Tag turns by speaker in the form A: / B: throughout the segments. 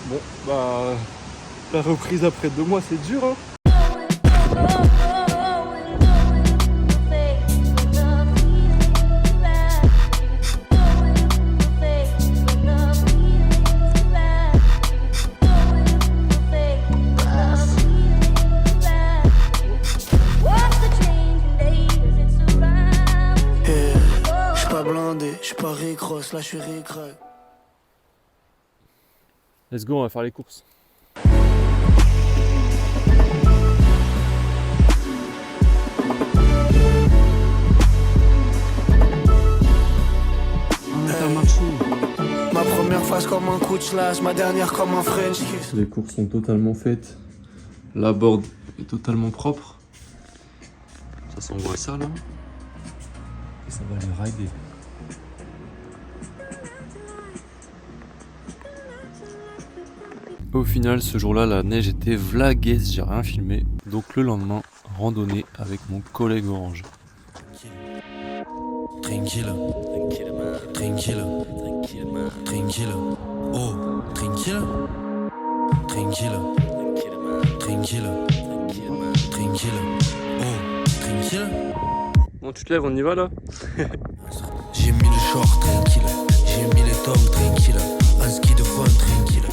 A: Bon, bah, la reprise après 2 mois, c'est dur, hein.
B: Je suis pas Rick-Ross, là je suis Rick-Rack.
A: Let's go, on va faire les courses.
B: Ma première phase comme un coup de slash, ma dernière comme un French kiss.
A: Les courses sont totalement faites. La board est totalement propre. Ça s'envoie ça là. Et ça va les rider. Au final, ce jour-là, la neige était vlaguaise, j'ai rien filmé. Donc le lendemain, randonnée avec mon collègue Orange.
B: Tranquille, tranquille, tranquille, oh, tranquille, tranquille, tranquille, tranquille, oh, tranquille.
A: Bon, tu te lèves, on y va là?
B: J'ai mis le short tranquille, j'ai mis les tomes tranquille, un ski de fond tranquille.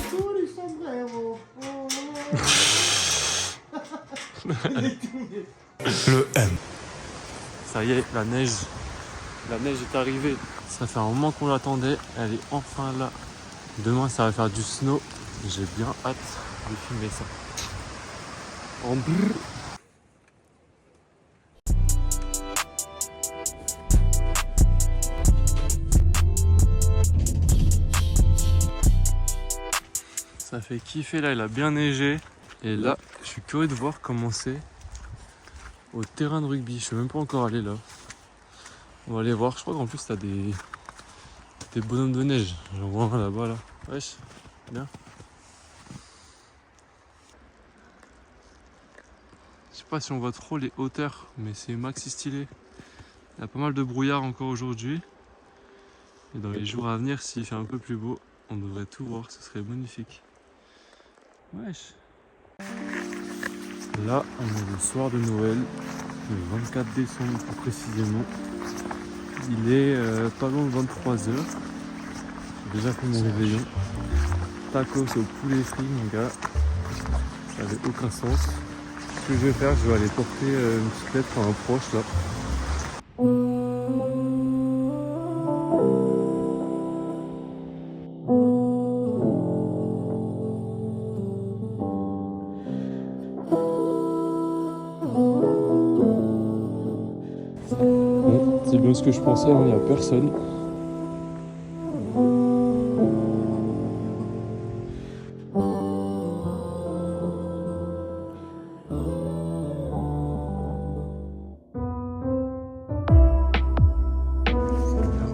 B: Le M.
A: Ça y est, la neige est arrivée. Ça fait un moment qu'on l'attendait, elle est enfin là. Demain, ça va faire du snow. J'ai bien hâte de filmer ça. En brrr. Ça fait kiffer là, il a bien neigé. Et là, je suis curieux de voir comment c'est au terrain de rugby. Je suis même pas encore allé là. On va aller voir. Je crois qu'en plus t'as des bonhommes de neige. J'en vois un là-bas là. Wesh, bien. Je sais pas si on voit trop les hauteurs, mais c'est maxi stylé. Il y a pas mal de brouillard encore aujourd'hui. Et dans les jours à venir, s'il fait un peu plus beau, on devrait tout voir. Ce serait magnifique. Wesh. Là, on est le soir de Noël, le 24 décembre plus précisément. Il est pas loin de 23h. J'ai déjà fait mon réveillon. Tacos au poulet frit, mon gars. Ça avait aucun sens. Ce que je vais faire, je vais aller porter une petite lettre à un proche là. Bon, c'est bien ce que je pensais, il n'y a personne.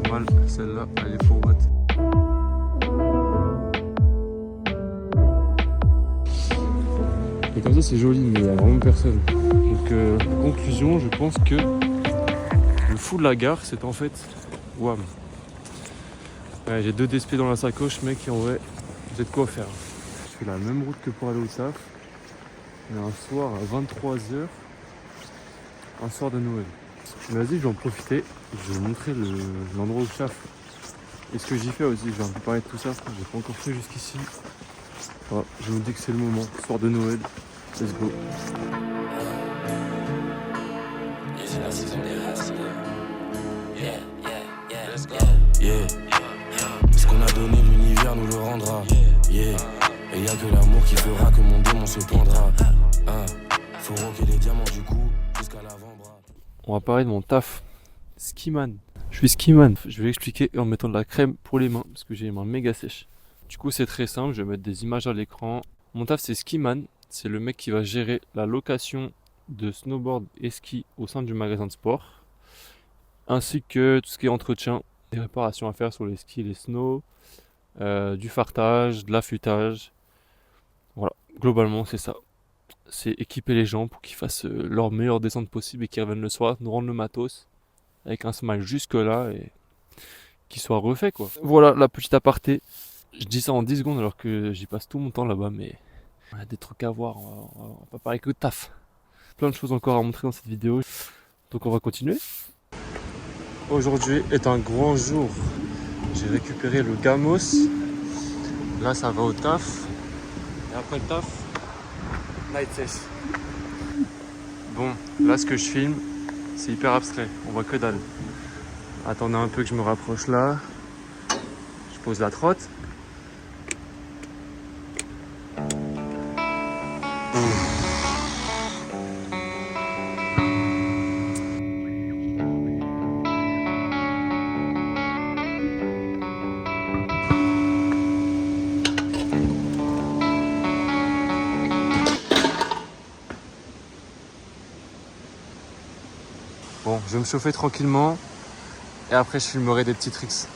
A: Normal, celle-là, elle est pour what? Et comme ça, c'est joli, mais il n'y a vraiment personne. Donc, conclusion, je pense que le fou de la gare, c'est en fait WAM. Ouais, j'ai 2 DSP dans la sacoche, mec, et en vrai, j'ai de quoi faire. Je fais la même route que pour aller au taf, mais un soir à 23h, un soir de Noël. Vas-y, je vais en profiter, je vais vous montrer l'endroit où je taffe. Et ce que j'y fais aussi, je vais un peu parler de tout ça, j'ai pas encore fait jusqu'ici. Voilà, je me dis que c'est le moment, soir de Noël, let's go.
B: C'est la saison des racines. Let's go. Ce qu'on a donné, l'univers nous le rendra. Et y a que l'amour qui fera que mon démon se pendra. Faut rocker les diamants du cou jusqu'à l'avant-bras.
A: On va parler de mon taf, skiman. Je suis skiman, je vais l'expliquer en mettant de la crème pour les mains parce que j'ai les mains méga sèches. Du coup c'est très simple, je vais mettre des images à l'écran. Mon taf c'est skiman, c'est le mec qui va gérer la location de snowboard et ski au sein du magasin de sport, ainsi que tout ce qui est entretien, des réparations à faire sur les skis et les snows, du fartage, de l'affûtage. Voilà, globalement c'est ça. C'est équiper les gens pour qu'ils fassent leur meilleure descente possible et qu'ils reviennent le soir, nous rendre le matos avec un smile jusque là et qu'il soit refait quoi. Voilà la petite aparté. Je dis ça en 10 secondes alors que j'y passe tout mon temps là-bas, mais on a des trucs à voir, on va pas parler que de taf. Plein de choses encore à montrer dans cette vidéo, donc on va continuer. Aujourd'hui est un grand jour. J'ai récupéré le Gamos. Là ça va au taf. Et après le taf, night session. Bon, là ce que je filme, c'est hyper abstrait, on voit que dalle. Attendez un peu que je me rapproche là. Je pose la trotte. Bon, je vais me chauffer tranquillement et après je filmerai des petits tricks.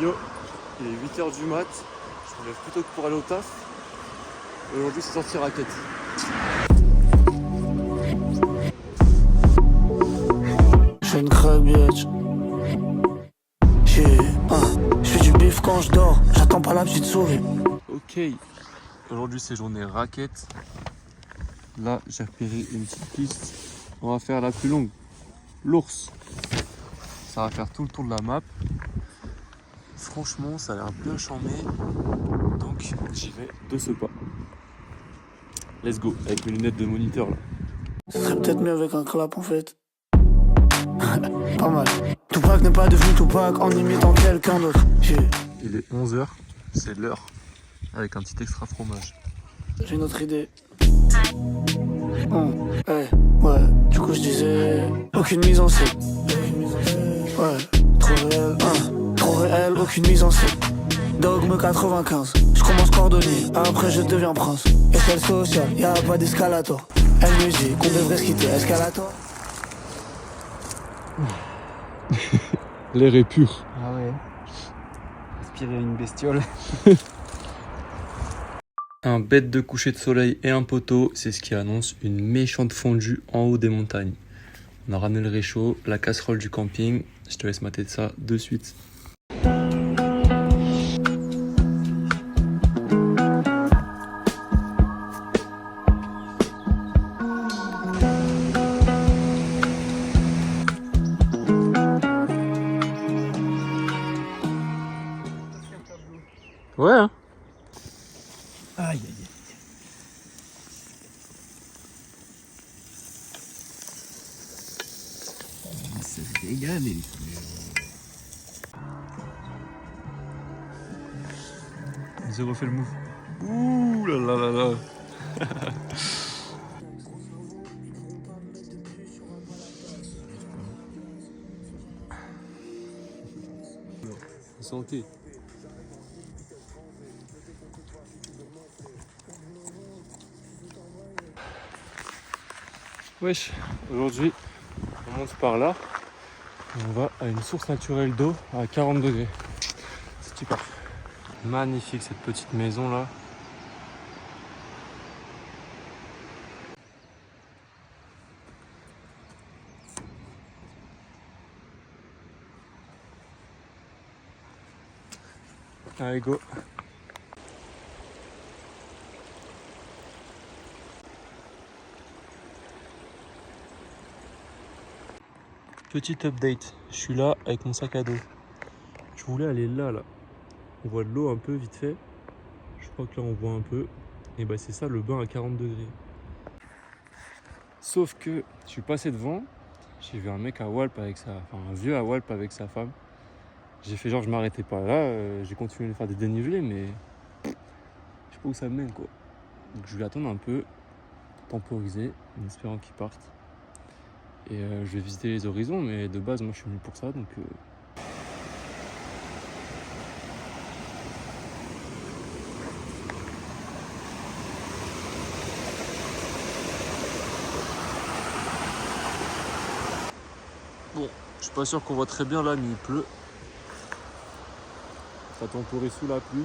A: Yo, il est 8h du mat, je me lève plutôt que pour aller au taf. Aujourd'hui c'est sorti raquette.
C: J'fais une craque bitch. J'fais du bif quand je dors, j'attends pas la petite souris.
A: Ok, aujourd'hui c'est journée raquette. Là j'ai repéré une petite piste. On va faire la plus longue, l'ours. Ça va faire tout le tour de la map. Franchement ça a l'air bien charmé. Donc j'y vais de ce pas. Let's go, avec mes lunettes de moniteur là.
C: Ce serait peut-être mieux avec un clap en fait. Pas mal. Tupac n'est pas devenu Tupac en imitant quelqu'un d'autre.
A: Il est 11h, c'est l'heure. Avec un petit extra fromage.
C: J'ai une autre idée. Ouais, du coup je disais aucune mise en scène. Ouais, trop réel, aucune mise en scène. Dogme 95, je commence cordonnier, après je deviens prince. Échelle sociale, y'a pas d'escalator. Elle me dit qu'on devrait se quitter, escalator.
A: L'air est pur.
D: Ah ouais. Inspirer une bestiole.
A: Un bête de coucher de soleil et un poteau, c'est ce qui annonce une méchante fondue en haut des montagnes. On a ramené le réchaud, la casserole du camping. Je te laisse mater de ça de suite. Ouais hein.
D: Aïe aïe aïe. Ça se régale les
A: J'ai refait le move. Ouh là là là là. Santé. Wesh, aujourd'hui on monte par là et on va à une source naturelle d'eau à 40 degrés. C'est super. Magnifique cette petite maison là. Allez go. Petit update, je suis là avec mon sac à dos. Je voulais aller là. On voit de l'eau un peu vite fait. Je crois que là on voit un peu. Et bah c'est ça le bain à 40 degrés. Sauf que je suis passé devant. J'ai vu un mec à Walp avec un vieux à Walp avec sa femme. J'ai fait genre je m'arrêtais pas là. J'ai continué de faire des dénivelés mais je sais pas où ça me mène quoi. Donc je vais attendre un peu, temporiser, en espérant qu'il parte. Et je vais visiter les horizons, mais de base, moi, je suis venu pour ça, donc... Bon, je suis pas sûr qu'on voit très bien là, mais il pleut. Ça temporise sous la pluie.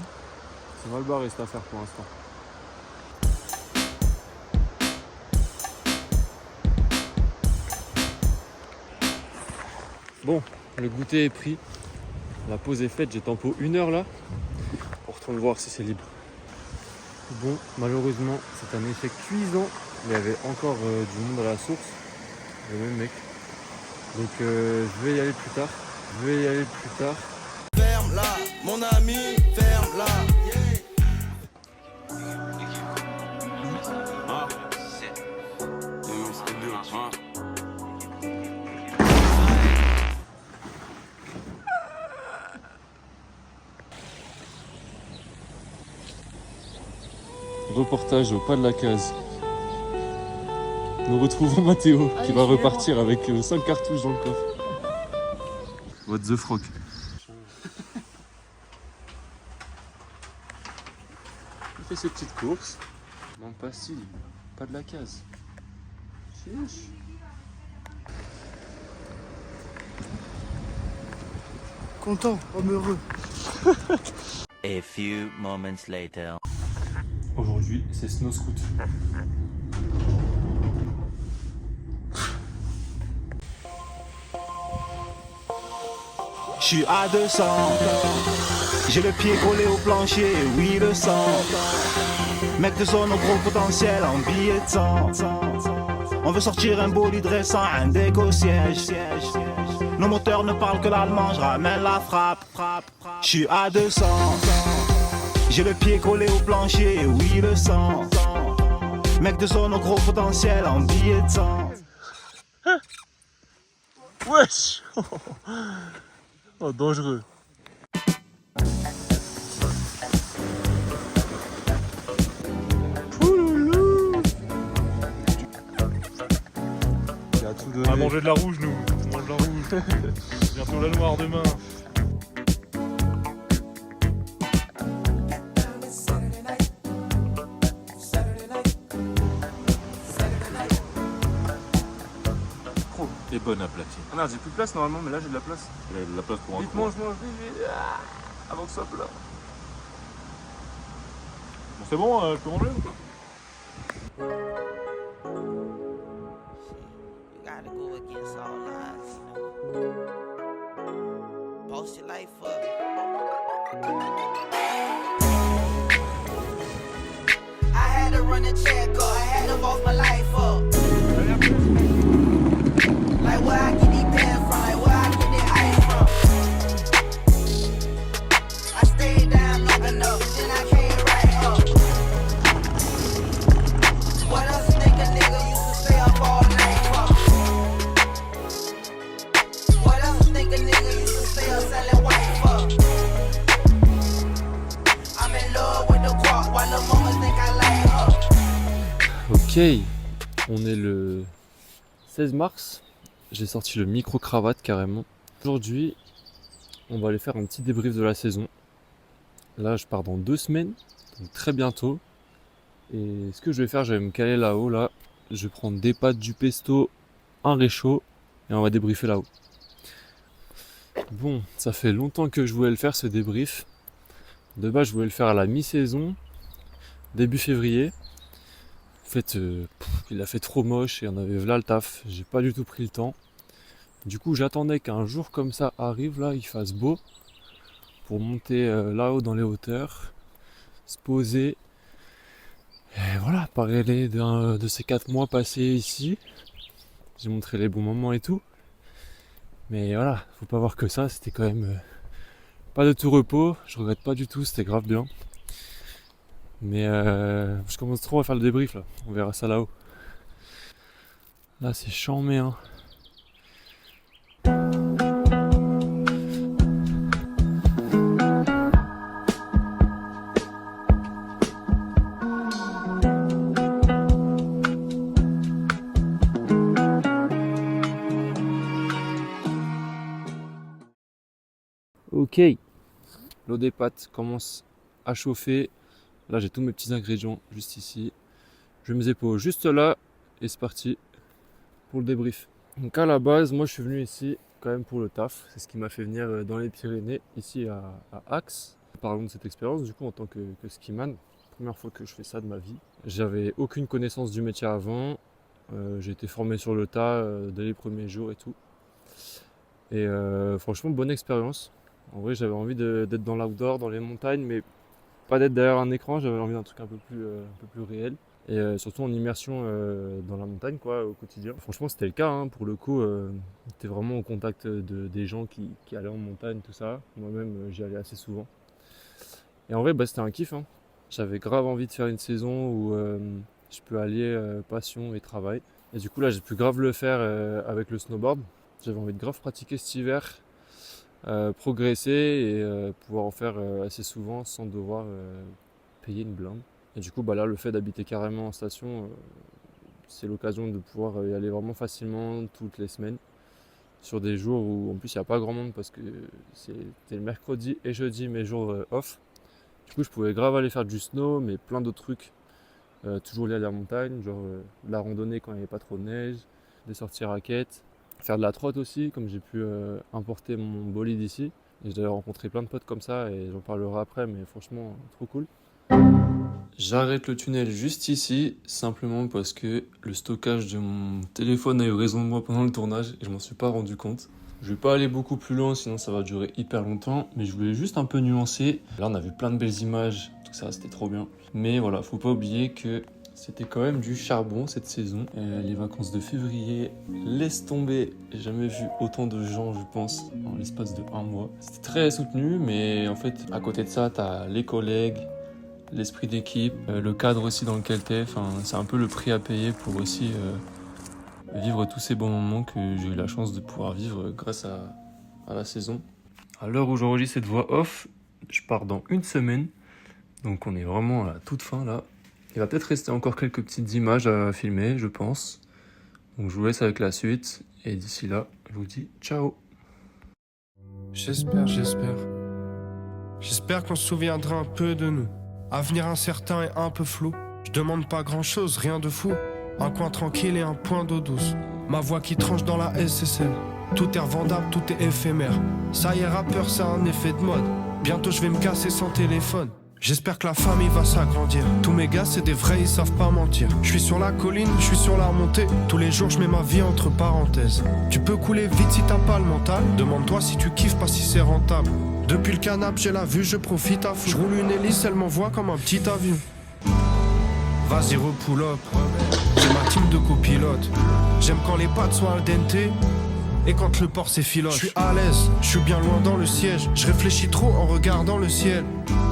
A: C'est mal barré cette affaire pour l'instant. Bon, le goûter est pris, la pause est faite, j'ai tempo 1 heure là, on retourne voir si c'est libre. Bon, malheureusement, c'est un effet cuisant, il y avait encore du monde à la source, le même mec. Donc je vais y aller plus tard,
E: Ferme-la, mon ami, ferme-la.
A: Reportage au pas de la case. Nous retrouvons Mathéo qui va repartir avec 5 cartouches dans le coffre. What the froc. Il fait ses petites courses. Manque pas style, pas de la case. Chiche.
C: Content, homme heureux.
F: A few moments later.
A: Aujourd'hui, c'est Snow Scoot.
G: Je suis à 200, j'ai le pied collé au plancher, oui le sang. Mec de zone au gros potentiel en billet de 100. On veut sortir un bolide récent, un déco-siège. Nos moteurs ne parlent que l'allemand, je ramène la frappe. Je suis à 200, j'ai le pied collé au plancher, oui le sang. Mec de zone au gros potentiel en billet de 100.
A: Wesh. Oh, dangereux.
H: On va manger de la rouge, nous. On mange de la rouge. Bientôt la noire demain.
I: Et bonne à platine.
A: Ah merde, j'ai plus de place normalement, mais là j'ai de la place.
I: Il y a de la place pour un
A: Vite,
I: coup.
A: mange, vite. Avant que ce soit plat.
H: Bon, c'est bon, je peux manger ou pas?
J: You gotta go against all odds, you know. Post your life up. I had to run a check up, I had to boss my life up. Like where I get these pants from, like where I get the ice from. I stayed down long enough, then I came right up. What else think a nigga used to stay up all night for? What else think a nigga used to stay up selling white for? I'm in love with the guap while the mama think I like her.
A: Ok, on est le 16 mars. J'ai sorti le micro-cravate carrément. Aujourd'hui, on va aller faire un petit débrief de la saison. Là, je pars dans 2 semaines, donc très bientôt. Et ce que je vais faire, je vais me caler là-haut, là. je vais prendre des pâtes, du pesto, un réchaud et on va débriefer là-haut. Bon, ça fait longtemps que je voulais le faire ce débrief. De base, je voulais le faire à la mi-saison, début février. En fait, il a fait trop moche et on avait v'là le taf. J'ai pas du tout pris le temps. Du coup, j'attendais qu'un jour comme ça arrive, là, il fasse beau, pour monter là-haut dans les hauteurs, se poser. Et voilà, parler de ces 4 mois passés ici. J'ai montré les bons moments et tout. Mais voilà, faut pas voir que ça, c'était quand même pas de tout repos. Je regrette pas du tout, c'était grave bien. Mais je commence trop à faire le débrief là, on verra ça là-haut. Là c'est chambé hein. Ok, l'eau des pâtes commence à chauffer. Là j'ai tous mes petits ingrédients juste ici. Je mets mes épaules juste là et c'est parti pour le débrief. Donc à la base, moi je suis venu ici quand même pour le taf. C'est ce qui m'a fait venir dans les Pyrénées, ici à Axe. Parlons de cette expérience du coup en tant que skiman. Première fois que je fais ça de ma vie. J'avais aucune connaissance du métier avant. J'ai été formé sur le tas dès les premiers jours et tout. Et franchement bonne expérience. En vrai j'avais envie d'être dans l'outdoor, dans les montagnes, mais pas d'être derrière un écran, j'avais envie d'un truc un peu plus réel. Et surtout en immersion dans la montagne quoi, au quotidien. Franchement c'était le cas, hein, pour le coup, j'étais vraiment au contact des gens qui allaient en montagne, tout ça. Moi-même j'y allais assez souvent. Et en vrai c'était un kiff, hein. J'avais grave envie de faire une saison où je peux allier passion et travail. Et du coup là j'ai pu grave le faire avec le snowboard. J'avais envie de grave pratiquer cet hiver, progresser et pouvoir en faire assez souvent sans devoir payer une blinde. Et du coup là le fait d'habiter carrément en station, c'est l'occasion de pouvoir y aller vraiment facilement toutes les semaines. Sur des jours où en plus il n'y a pas grand monde parce que c'était le mercredi et jeudi mes jours off. Du coup je pouvais grave aller faire du snow mais plein d'autres trucs. Toujours liés à la montagne, genre de la randonnée quand il n'y avait pas trop de neige, des sorties raquettes. Faire de la trotte aussi, comme j'ai pu importer mon bolide ici. Et j'ai rencontré plein de potes comme ça et j'en parlerai après, mais franchement, trop cool. J'arrête le tunnel juste ici, simplement parce que le stockage de mon téléphone a eu raison de moi pendant le tournage et je m'en suis pas rendu compte. Je vais pas aller beaucoup plus loin, sinon ça va durer hyper longtemps, mais je voulais juste un peu nuancer. Là, on a vu plein de belles images, tout ça, c'était trop bien. Mais voilà, faut pas oublier que c'était quand même du charbon cette saison. Les vacances de février, laisse tomber. J'ai jamais vu autant de gens, je pense, en l'espace de 1 mois. C'était très soutenu, mais en fait, à côté de ça, t'as les collègues, l'esprit d'équipe, le cadre aussi dans lequel t'es. Enfin, c'est un peu le prix à payer pour aussi vivre tous ces bons moments que j'ai eu la chance de pouvoir vivre grâce à la saison. À l'heure où j'enregistre cette voix off, je pars dans 1 semaine. Donc on est vraiment à la toute fin là. Il va peut-être rester encore quelques petites images à filmer, je pense. Donc je vous laisse avec la suite. Et d'ici là, je vous dis ciao.
K: J'espère qu'on se souviendra un peu de nous. Avenir incertain et un peu flou. Je demande pas grand chose, rien de fou. Un coin tranquille et un point d'eau douce. Ma voix qui tranche dans la SSL. Tout est revendable, tout est éphémère. Ça y est, rappeur, c'est un effet de mode. Bientôt je vais me casser sans téléphone. J'espère que la famille va s'agrandir. Tous mes gars c'est des vrais, ils savent pas mentir. Je suis sur la colline, je suis sur la remontée. Tous les jours je mets ma vie entre parenthèses. Tu peux couler vite si t'as pas le mental. Demande-toi si tu kiffes, pas si c'est rentable. Depuis le canapé j'ai la vue, je profite à fond. Je roule une hélice, elle m'envoie comme un petit avion. Vas-y repull up. J'ai ma team de copilotes. J'aime quand les pattes sont al dente et quand le port s'effiloche. Je suis à l'aise, je suis bien loin dans le siège. Je réfléchis trop en regardant le ciel.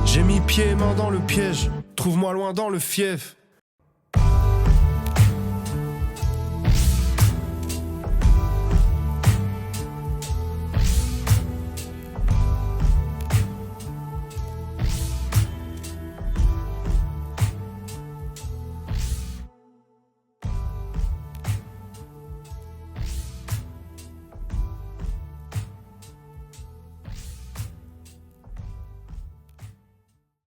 K: J'ai mis pieds et mains dans le piège. Trouve-moi loin dans le fief.